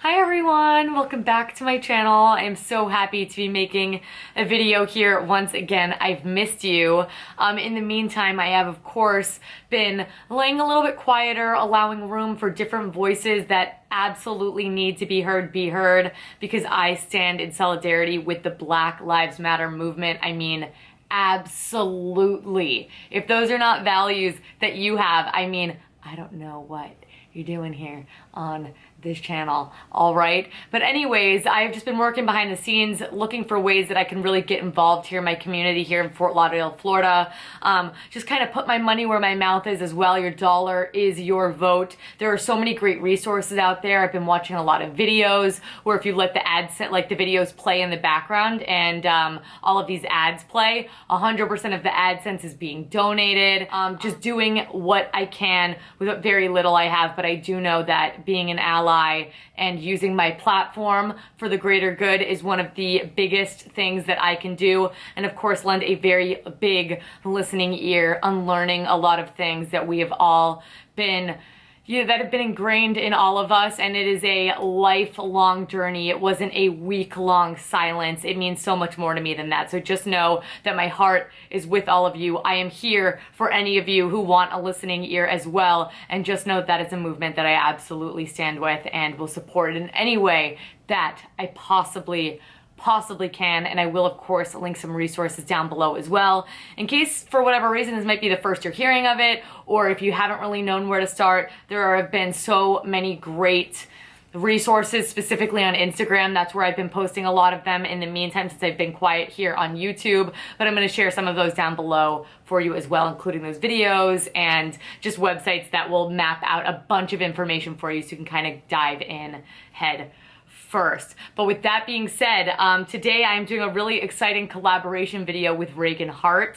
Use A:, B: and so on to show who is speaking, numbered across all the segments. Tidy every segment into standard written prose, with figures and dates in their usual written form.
A: Hi everyone, welcome back to my channel. I am so happy to be making a video here once again. I've missed you. In the meantime, I have of course been laying a little bit quieter, allowing room for different voices that absolutely need to be heard because I stand in solidarity with the Black Lives Matter movement. I mean, absolutely. If those are not values that you have, I mean, I don't know what you're doing here on this channel, all right? But anyways, I've just been working behind the scenes, looking for ways that I can really get involved here in my community here in Fort Lauderdale, Florida. Just kind of put my money where my mouth is as well. Your dollar is your vote. There are so many great resources out there. I've been watching a lot of videos where if you let the ads, like the videos play in the background and all of these ads play, 100% of the AdSense is being donated. Just doing what I can with what very little I have, but I do know that being an ally and using my platform for the greater good is one of the biggest things that I can do. And of course, lend a very big listening ear, unlearning a lot of things that we have all been that have been ingrained in all of us, and it is a lifelong journey. It wasn't a week-long silence. It means so much more to me than that. So just know that my heart is with all of you. I am here for any of you who want a listening ear as well, and just know that it's a movement that I absolutely stand with and will support in any way that I possibly can, and I will of course link some resources down below as well in case for whatever reason this might be the first you're hearing of it, or if you haven't really known where to start. There have been so many great resources specifically on Instagram. That's where I've been posting a lot of them in the meantime since I've been quiet here on YouTube, but I'm going to share some of those down below for you as well, including those videos and just websites that will map out a bunch of information for you so you can kind of dive in head first. But with that being said, today I am doing a really exciting collaboration video with Reagan Hart.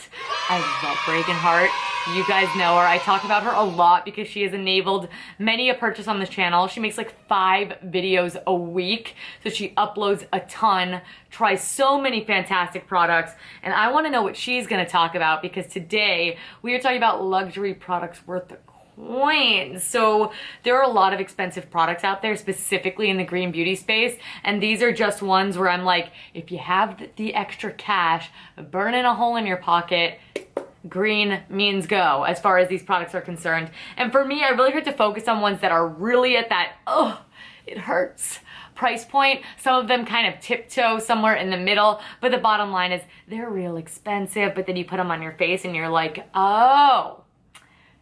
A: I love Reagan Hart. You guys know her. I talk about her a lot because she has enabled many a purchase on this channel. She makes like 5 videos a week, so she uploads a ton, tries so many fantastic products, and I want to know what she's going to talk about because today we are talking about luxury products worth the coins. So there are a lot of expensive products out there, specifically in the green beauty space, and these are just ones where I'm like, if you have the extra cash, burning a hole in your pocket, green means go as far as these products are concerned. And for me, I really try to focus on ones that are really at that, oh, it hurts price point. Some of them kind of tiptoe somewhere in the middle, but the bottom line is they're real expensive, but then you put them on your face and you're like, oh,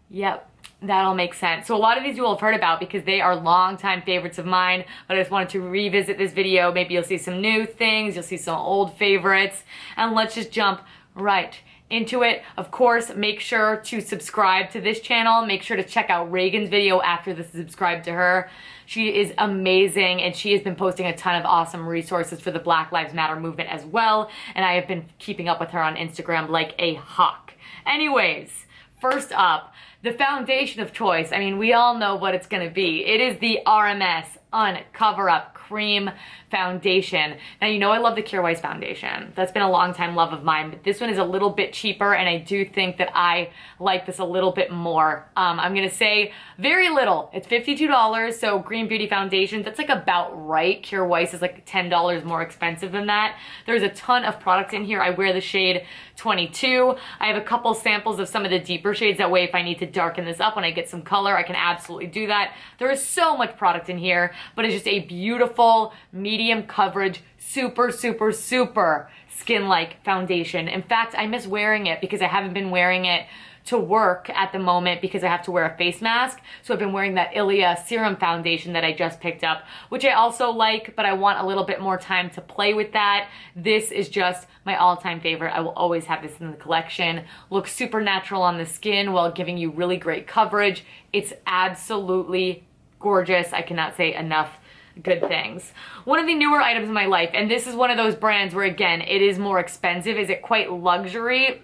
A: yep, that all makes sense. So a lot of these you will have heard about because they are longtime favorites of mine, but I just wanted to revisit this video. Maybe you'll see some new things, you'll see some old favorites, and let's just jump right into it. Of course, make sure to subscribe to this channel. Make sure to check out Reagan's video after this, subscribe to her. She is amazing, and she has been posting a ton of awesome resources for the Black Lives Matter movement as well, and I have been keeping up with her on Instagram like a hawk. Anyways, first up, the foundation of choice. I mean, we all know what it's gonna be. It is the RMS Uncover Up Cream Foundation. Now, you know I love the Kjaer Weis foundation. That's been a long time love of mine, but this one is a little bit cheaper, and I do think that I like this a little bit more. I'm gonna say very little. It's $52, so Green Beauty Foundation, that's like about right. Kjaer Weis is like $10 more expensive than that. There's a ton of products in here. I wear the shade 22. I have a couple samples of some of the deeper shades. That way, if I need to darken this up when I get some color, I can absolutely do that. There is so much product in here, but it's just a beautiful medium coverage, super skin-like foundation. In fact, I miss wearing it because I haven't been wearing it to work at the moment because I have to wear a face mask. So I've been wearing that Ilia Serum Foundation that I just picked up, which I also like, but I want a little bit more time to play with that. This is just my all-time favorite. I will always have this in the collection. Looks super natural on the skin while giving you really great coverage. It's absolutely gorgeous. I cannot say enough good things. One of the newer items in my life, and this is one of those brands where again it is more expensive. Is it quite luxury?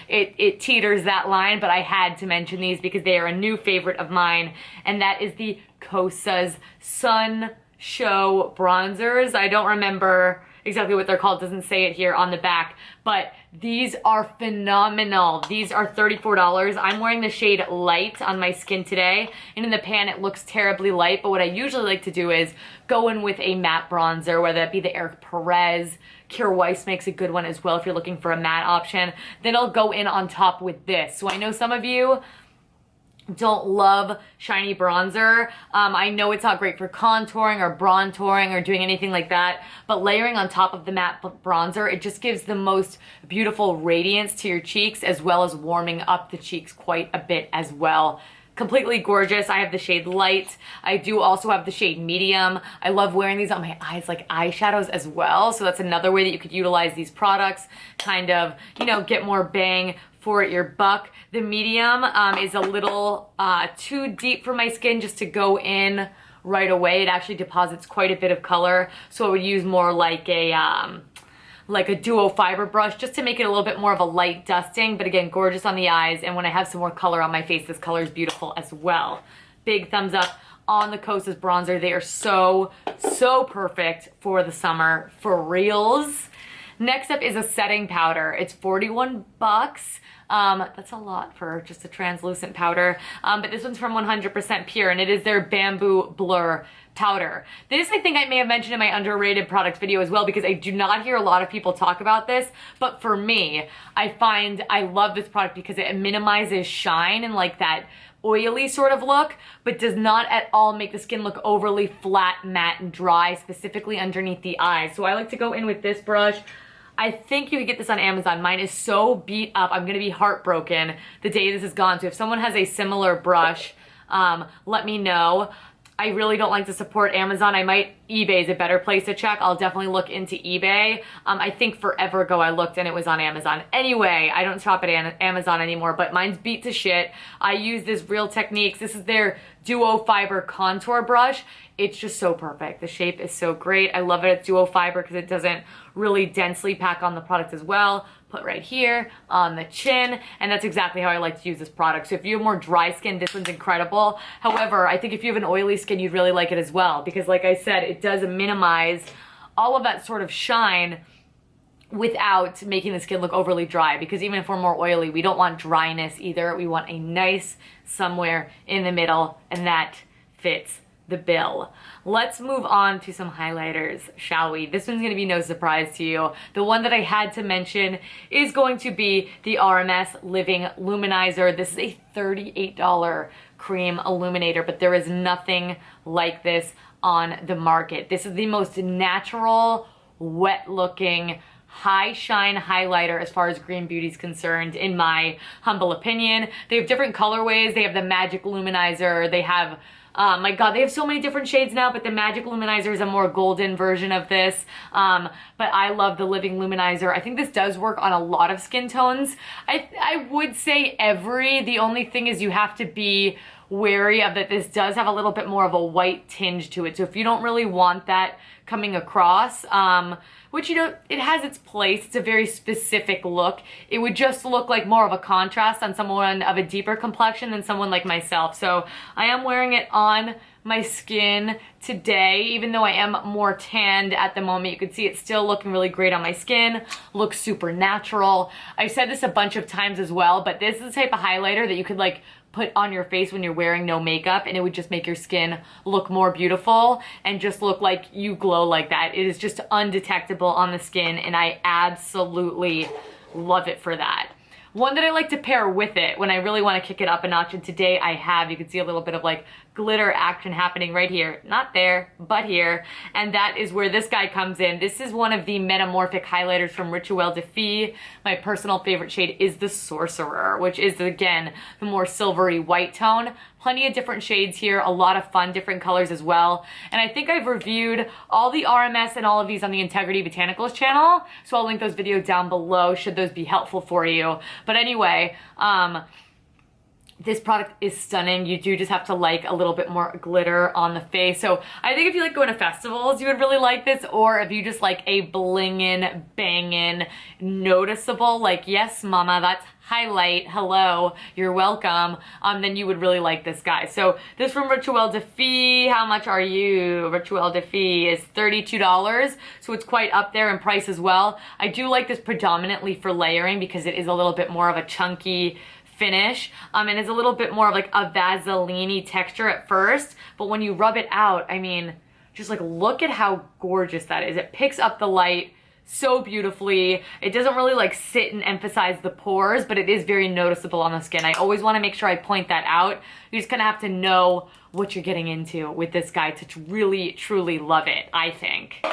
A: It teeters that line, but I had to mention these because they are a new favorite of mine, and that is the Kosas Sun Show bronzers. I don't remember exactly what they're called. It doesn't say it here on the back, but these are phenomenal. These are $34. I'm wearing the shade Light on my skin today, and in the pan it looks terribly light, but what I usually like to do is go in with a matte bronzer, whether that be the Eric Perez. Kira Weiss makes a good one as well if you're looking for a matte option. Then I'll go in on top with this. So I know some of you don't love shiny bronzer. I know it's not great for contouring or bronzing or doing anything like that, but layering on top of the matte bronzer, it just gives the most beautiful radiance to your cheeks, as well as warming up the cheeks quite a bit as well. Completely gorgeous. I have the shade Light. I do also have the shade Medium. I love wearing these on my eyes like eyeshadows as well. So that's another way that you could utilize these products, kind of, you know, get more bang for your buck. The Medium is a little too deep for my skin just to go in right away. It actually deposits quite a bit of color. So I would use more like a duo fiber brush just to make it a little bit more of a light dusting, but again, gorgeous on the eyes. And when I have some more color on my face, this color is beautiful as well. Big thumbs up on the Kosas bronzer. They are so, so perfect for the summer, for reals. Next up is a setting powder. It's 41 bucks. That's a lot for just a translucent powder, but this one's from 100% Pure, and it is their Bamboo Blur powder. This I think I may have mentioned in my underrated products video as well, because I do not hear a lot of people talk about this, but for me, I find I love this product because it minimizes shine and like that oily sort of look, but does not at all make the skin look overly flat, matte, and dry, specifically underneath the eyes. So I like to go in with this brush. I think you could get this on Amazon. Mine is so beat up, I'm gonna be heartbroken the day this is gone. So if someone has a similar brush, let me know. I really don't like to support Amazon. eBay is a better place to check. I'll definitely look into eBay. I think forever ago I looked and it was on Amazon. Anyway, I don't shop at Amazon anymore, but mine's beat to shit. I use this Real Techniques. This is their Duo Fiber Contour Brush. It's just so perfect. The shape is so great. I love it. It's duo fiber because it doesn't really densely pack on the product as well. Put right here on the chin, and that's exactly how I like to use this product. So if you have more dry skin, this one's incredible. However, I think if you have an oily skin, you'd really like it as well, because like I said, it does minimize all of that sort of shine without making the skin look overly dry, because even if we're more oily, we don't want dryness either. We want a nice somewhere in the middle, and that fits the bill. Let's move on to some highlighters, shall we? This one's gonna be no surprise to you. The one that I had to mention is going to be the RMS Living Luminizer. This is a $38 cream illuminator, but there is nothing like this on the market. This is the most natural, wet looking, high shine highlighter as far as Green Beauty is concerned, in my humble opinion. They have different colorways. They have the Magic Luminizer. They have, my God, they have so many different shades now, but the Magic Luminizer is a more golden version of this. But I love the Living Luminizer. I think this does work on a lot of skin tones. I would say every. The only thing is you have to be wary of that this does have a little bit more of a white tinge to it. So if you don't really want that coming across, which, you know, it has its place. It's a very specific look. It would just look like more of a contrast on someone of a deeper complexion than someone like myself. So I am wearing it on my skin today, even though I am more tanned at the moment. You can see it's still looking really great on my skin. Looks super natural. I've said this a bunch of times as well, but this is the type of highlighter that you could like put on your face when you're wearing no makeup, and it would just make your skin look more beautiful and just look like you glow like that. It is just undetectable on the skin, and I absolutely love it for that. One that I like to pair with it when I really want to kick it up a notch, and today I have, you can see a little bit of like glitter action happening right here. Not there, but here. And that is where this guy comes in. This is one of the metamorphic highlighters from Rituel de Fille. My personal favorite shade is the Sorcerer, which is, again, the more silvery white tone. Plenty of different shades here, a lot of fun different colors as well. And I think I've reviewed all the RMS and all of these on the Integrity Botanicals channel, so I'll link those videos down below should those be helpful for you. But anyway, This product is stunning. You do just have to like a little bit more glitter on the face. So I think if you like going to festivals, you would really like this, or if you just like a blingin', bangin', noticeable, like, yes, mama, that's highlight, hello, you're welcome, then you would really like this, guy. So this from Rituel de Fille, how much are you? Rituel de Fille is $32, so it's quite up there in price as well. I do like this predominantly for layering because it is a little bit more of a chunky finish, and it's a little bit more of like a Vaseline-y texture at first, but when you rub it out, I mean, just like look at how gorgeous that is. It picks up the light so beautifully. It doesn't really like sit and emphasize the pores, but it is very noticeable on the skin. I always want to make sure I point that out. You just kind of have to know what you're getting into with this guy to really, truly love it, I think.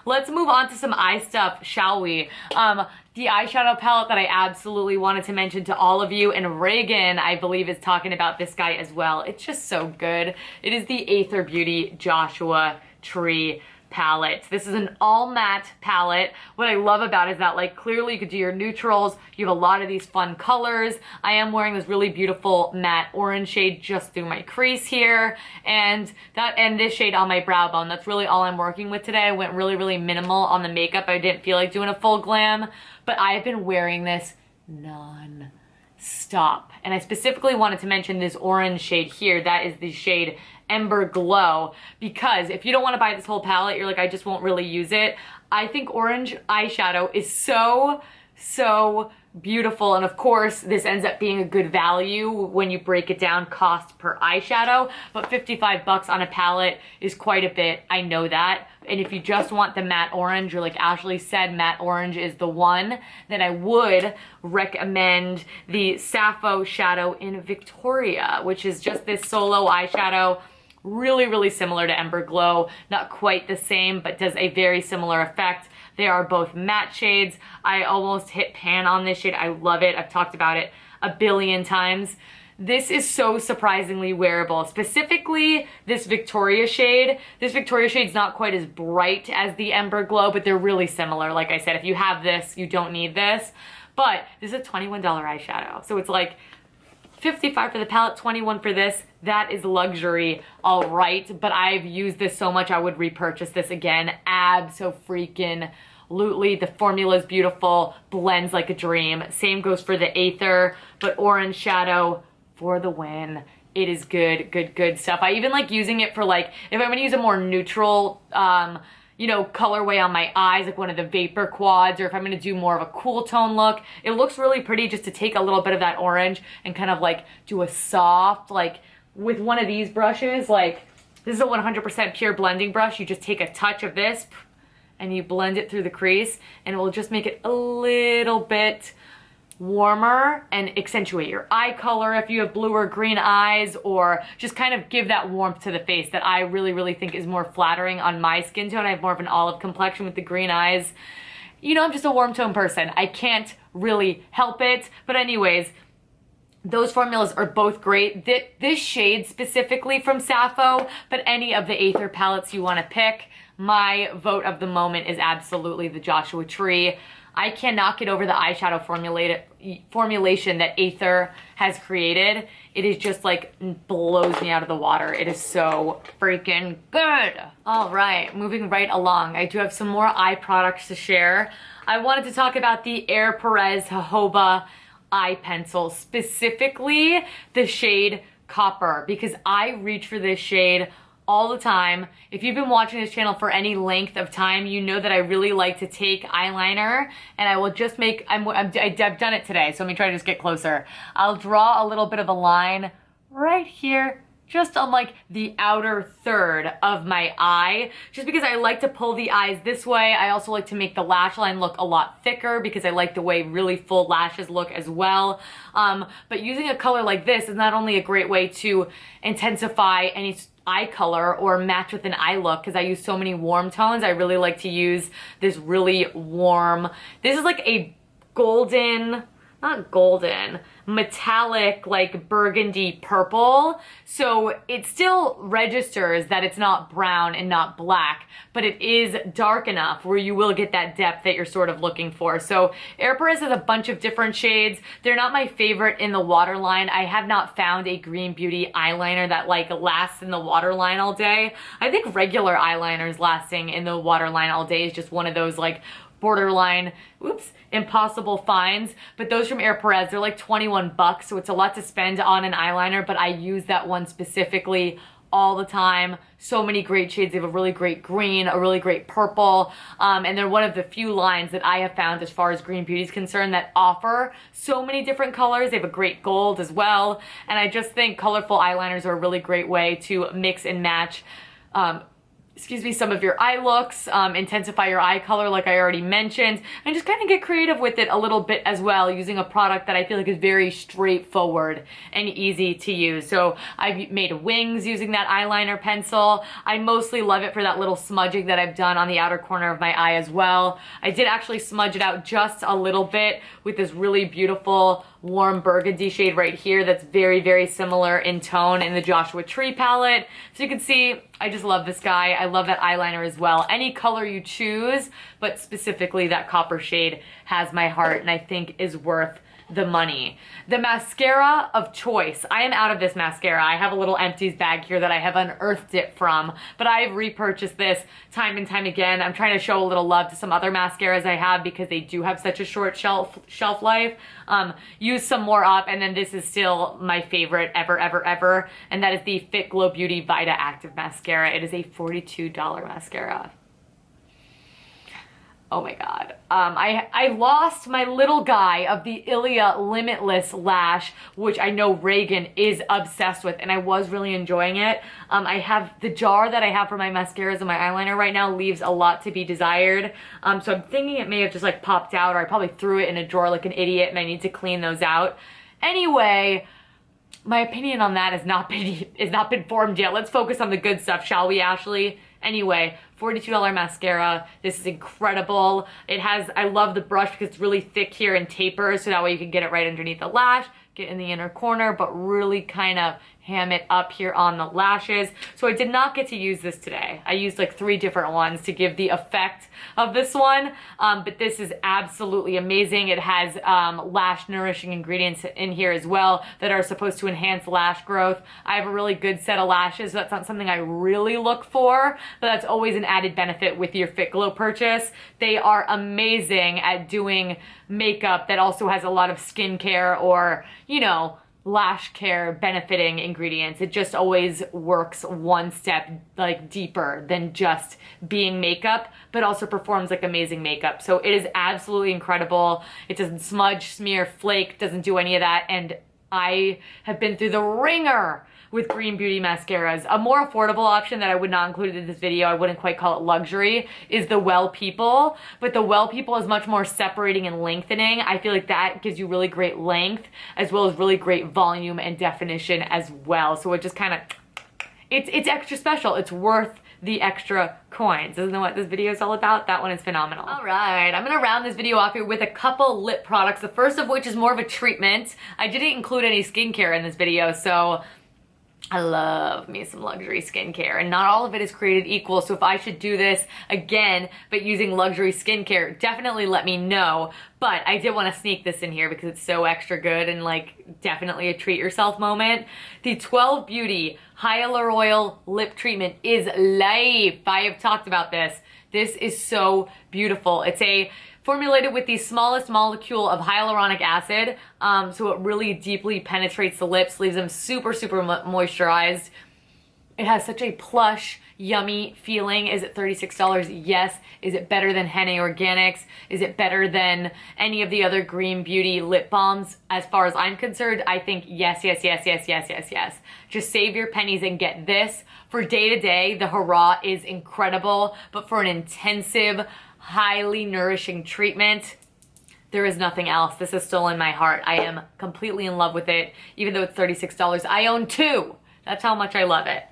A: Let's move on to some eye stuff, shall we? The eyeshadow palette that I absolutely wanted to mention to all of you, and Reagan, I believe, is talking about this guy as well. It's just so good. It is the Aether Beauty Joshua Tree palette. This is an all matte palette. What I love about it is that like clearly you could do your neutrals. You have a lot of these fun colors. I am wearing this really beautiful matte orange shade just through my crease here, and this shade on my brow bone. That's really all I'm working with today. I went really, really minimal on the makeup. I didn't feel like doing a full glam, but I've been wearing this non-stop. And I specifically wanted to mention this orange shade here. That is the shade Ember Glow, because if you don't want to buy this whole palette, you're like, I just won't really use it. I think orange eyeshadow is so beautiful, and of course this ends up being a good value when you break it down cost per eyeshadow, but 55 bucks on a palette is quite a bit, I know that. And if you just want the matte orange, or like Ashley said, matte orange is the one, then I would recommend the Sappho Shadow in Victoria, which is just this solo eyeshadow. Really, really similar to Ember Glow. Not quite the same, but does a very similar effect. They are both matte shades. I almost hit pan on this shade. I love it. I've talked about it a billion times. This is so surprisingly wearable. Specifically, this Victoria shade. This Victoria shade is not quite as bright as the Ember Glow, but they're really similar. Like I said, if you have this, you don't need this. But this is a $21 eyeshadow. So it's like $55 for the palette, $21 for this. That is luxury, all right. But I've used this so much, I would repurchase this again. Absolutely. The formula is beautiful, blends like a dream. Same goes for the Aether, but orange shadow for the win. It is good, good stuff. I even like using it for like, if I'm gonna use a more neutral, you know, colorway on my eyes, like one of the Vapor Quads, or if I'm gonna do more of a cool tone look, it looks really pretty just to take a little bit of that orange and kind of like do a soft, like with one of these brushes, like this is a 100% pure blending brush. You just take a touch of this and you blend it through the crease, and it will just make it a little bit warmer and accentuate your eye color if you have blue or green eyes, or just kind of give that warmth to the face that I really, really think is more flattering on my skin tone. I have more of an olive complexion with the green eyes. You know, I'm just a warm tone person. I can't really help it. But anyways, those formulas are both great. This shade specifically from Sappho, but any of the Aether palettes you want to pick, my vote of the moment is absolutely the Joshua Tree. I cannot get over the eyeshadow formulation that Aether has created. It is just like blows me out of the water. It is so freaking good. All right, moving right along. I do have some more eye products to share. I wanted to talk about the Air Perez Jojoba eye pencil, specifically the shade Copper, because I reach for this shade all the time. If you've been watching this channel for any length of time, you know that I really like to take eyeliner, and I will just make, I've done it today, so let me try to just get closer. I'll draw a little bit of a line right here, just on like the outer third of my eye, just because I like to pull the eyes this way. I also like to make the lash line look a lot thicker because I like the way really full lashes look as well. But using a color like this is not only a great way to intensify any eye color or match with an eye look, because I use so many warm tones. I really like to use this really warm, this is like a golden, not golden, metallic, like burgundy purple. So it still registers that it's not brown and not black, but it is dark enough where you will get that depth that you're sort of looking for. So Air Perez has a bunch of different shades. They're not my favorite in the waterline. I have not found a Green Beauty eyeliner that like lasts in the waterline all day. I think regular eyeliners lasting in the waterline all day is just one of those like borderline, oops, impossible finds. But those from Air Perez, they're like 21 bucks, so it's a lot to spend on an eyeliner, but I use that one specifically all the time. So many great shades. They have a really great green, a really great purple, and they're one of the few lines that I have found as far as Green Beauty is concerned that offer so many different colors. They have a great gold as well, and I just think colorful eyeliners are a really great way to mix and match some of your eye looks, intensify your eye color like I already mentioned, and just kind of get creative with it a little bit as well, using a product that I feel like is very straightforward and easy to use. So I've made wings using that eyeliner pencil. I mostly love it for that little smudging that I've done on the outer corner of my eye as well. I did actually smudge it out just a little bit with this really beautiful warm burgundy shade right here that's very, very similar in tone in the Joshua Tree palette. So you can see, I just love this guy. I love that eyeliner as well. Any color you choose, but specifically that copper shade has my heart and I think is worth the money. The mascara of choice. I am out of this mascara. I have a little empties bag here that I have unearthed it from, but I've repurchased this time and time again. I'm trying to show a little love to some other mascaras I have because they do have such a short shelf life. Use some more up, and then this is still my favorite ever, and that is the Fit Glow Beauty Vita Active Mascara. It is a $42 mascara. Oh my God. I lost my little guy of the Ilia Limitless Lash, which I know Reagan is obsessed with, and I was really enjoying it. I have the jar that I have for my mascaras and my eyeliner right now leaves a lot to be desired. So I'm thinking it may have just like popped out, or I probably threw it in a drawer like an idiot and I need to clean those out. Anyway, my opinion on that has not been formed yet. Let's focus on the good stuff, shall we, Ashley? Anyway, $42 mascara. This is incredible. It has, I love the brush because it's really thick here and tapers, so that way you can get it right underneath the lash, get in the inner corner, but really kind of ham it up here on the lashes. So I did not get to use this today. I used like 3 different ones to give the effect of this one, but this is absolutely amazing. It has lash nourishing ingredients in here as well that are supposed to enhance lash growth. I have a really good set of lashes, so that's not something I really look for, but that's always an added benefit with your Fit Glow purchase. They are amazing at doing makeup that also has a lot of skincare or, you know, lash care benefiting ingredients. It just always works one step like deeper than just being makeup, but also performs like amazing makeup. So it is absolutely incredible. It doesn't smudge, smear, flake, doesn't do any of that. And I have been through the ringer with Green Beauty mascaras. A more affordable option that I would not include in this video, I wouldn't quite call it luxury, is the Well People. But the Well People is much more separating and lengthening. I feel like that gives you really great length as well as really great volume and definition as well. So it just kind of, it's extra special. It's worth the extra coins. Isn't that what this video is all about? That one is phenomenal. All right, I'm gonna round this video off here with a couple lip products. The first of which is more of a treatment. I didn't include any skincare in this video, so I love me some luxury skincare, and not all of it is created equal. So if I should do this again, but using luxury skincare, definitely let me know. But I did want to sneak this in here because it's so extra good and like definitely a treat yourself moment. The 12 Beauty Hyaluronic Oil Lip Treatment is life. I have talked about this. This is so beautiful. It's formulated with the smallest molecule of hyaluronic acid, so it really deeply penetrates the lips, leaves them super, super moisturized. It has such a plush, yummy feeling. Is it $36? Yes. Is it better than Henné Organics? Is it better than any of the other Green Beauty lip balms? As far as I'm concerned, I think yes, yes, yes, yes, yes, yes, yes. Just save your pennies and get this. For day to day, the Hurrah is incredible, but for an intensive, highly nourishing treatment, there is nothing else. This is still in my heart. I am completely in love with it. Even though it's $36, I own 2. That's how much I love it.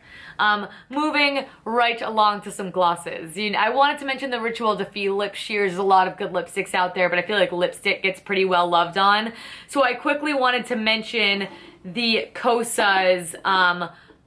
A: Moving right along to some glosses. I wanted to mention the Ritual Defy lip sheers. There's a lot of good lipsticks out there, but I feel like lipstick gets pretty well loved on. So I quickly wanted to mention the Kosa's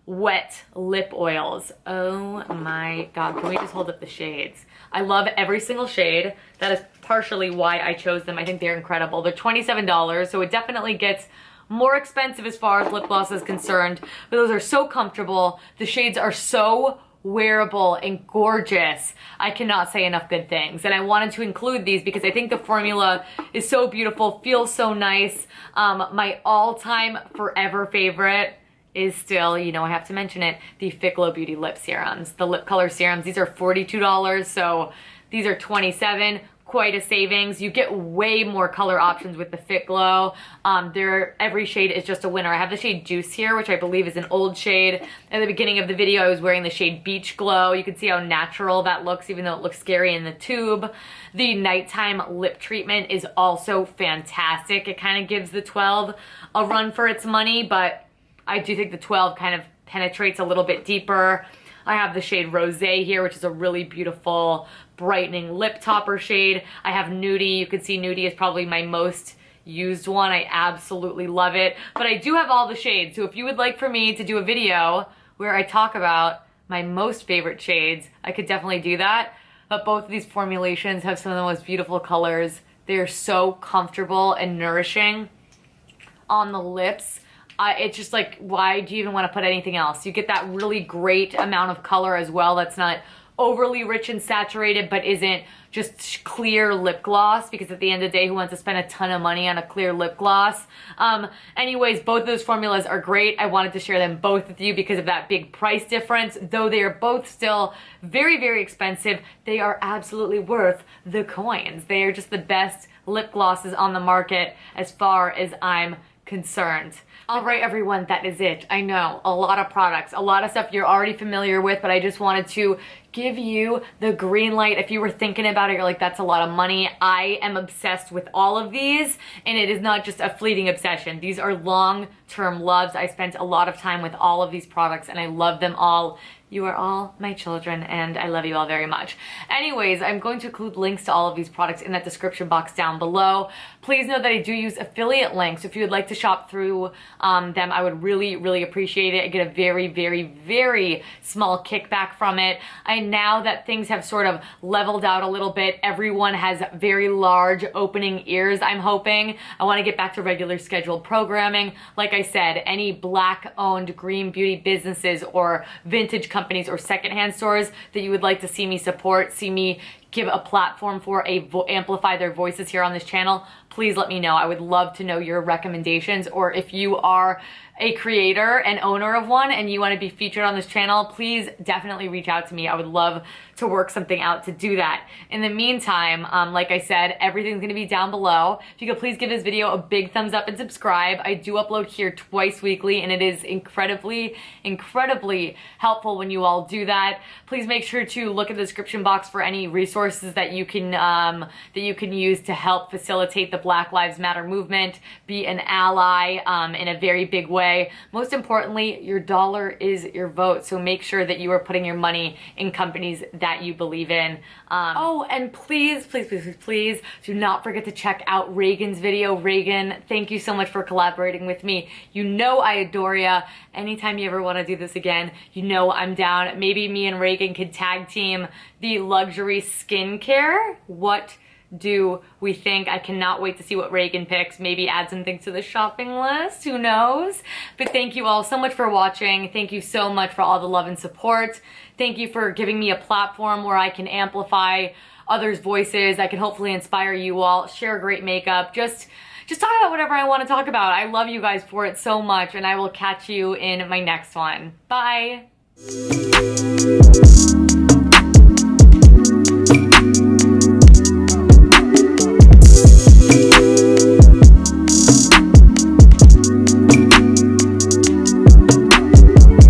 A: wet lip oils. Oh my god, can we just hold up the shades? I love every single shade. That is partially why I chose them. I think they're incredible. They're $27, so it definitely gets more expensive as far as lip gloss is concerned, but those are so comfortable. The shades are so wearable and gorgeous. I cannot say enough good things, and I wanted to include these because I think the formula is so beautiful, feels so nice. My all-time forever favorite is still, you know I have to mention it, the Fit Glow Beauty Lip Serums. The lip color serums, these are $42, so these are $27. Quite a savings. You get way more color options with the Fit Glow. Every shade is just a winner. I have the shade Juice here, which I believe is an old shade. At the beginning of the video, I was wearing the shade Beach Glow. You can see how natural that looks, even though it looks scary in the tube. The nighttime lip treatment is also fantastic. It kind of gives the 12 a run for its money, but I do think the 12 kind of penetrates a little bit deeper. I have the shade Rosé here, which is a really beautiful, brightening lip topper shade. I have Nudie. You can see Nudie is probably my most used one. I absolutely love it. But I do have all the shades, so if you would like for me to do a video where I talk about my most favorite shades, I could definitely do that. But both of these formulations have some of the most beautiful colors. They are so comfortable and nourishing on the lips. It's just like, why do you even want to put anything else? You get that really great amount of color as well that's not overly rich and saturated, but isn't just clear lip gloss, because at the end of the day, who wants to spend a ton of money on a clear lip gloss? Anyways, both of those formulas are great. I wanted to share them both with you because of that big price difference. Though they are both still very, very expensive, they are absolutely worth the coins. They are just the best lip glosses on the market as far as I'm concerned. All right, everyone, that is it. I know, a lot of products, a lot of stuff you're already familiar with, but I just wanted to give you the green light. If you were thinking about it, you're like, that's a lot of money. I am obsessed with all of these, and it is not just a fleeting obsession. These are long-term loves. I spent a lot of time with all of these products, and I love them all. You are all my children, and I love you all very much. Anyways, I'm going to include links to all of these products in that description box down below. Please know that I do use affiliate links. If you would like to shop through them, I would really, really appreciate it. I get a very, very, very small kickback from it. Now that things have sort of leveled out a little bit, everyone has very large opening ears, I'm hoping. I want to get back to regular scheduled programming. Like I said, any Black-owned green beauty businesses or vintage companies or secondhand stores that you would like to see me support, see me give a platform for, amplify their voices here on this channel, please let me know. I would love to know your recommendations, or if you are a creator and owner of one and you want to be featured on this channel, please definitely reach out to me. I would love to work something out to do that. In the meantime, like I said, everything's going to be down below. If you could please give this video a big thumbs up and subscribe. I do upload here twice weekly, and it is incredibly, incredibly helpful when you all do that. Please make sure to look at the description box for any resources that you can use to help facilitate the Black Lives Matter movement, be an ally in a very big way. Most importantly, your dollar is your vote, so make sure that you are putting your money in companies that you believe in. Oh, and please, please, please, please, please do not forget to check out Reagan's video. Reagan, thank you so much for collaborating with me. You know I adore ya. Anytime you ever want to do this again, you know I'm down. Maybe me and Reagan could tag team the luxury skincare. What do we think? I cannot wait to see what Reagan picks. Maybe add some things to the shopping list, who knows? But thank you all so much for watching. Thank you so much for all the love and support. Thank you for giving me a platform where I can amplify others' voices. I can hopefully inspire you all, share great makeup, just talk about whatever I want to talk about. I love you guys for it so much, and I will catch you in my next one. Bye.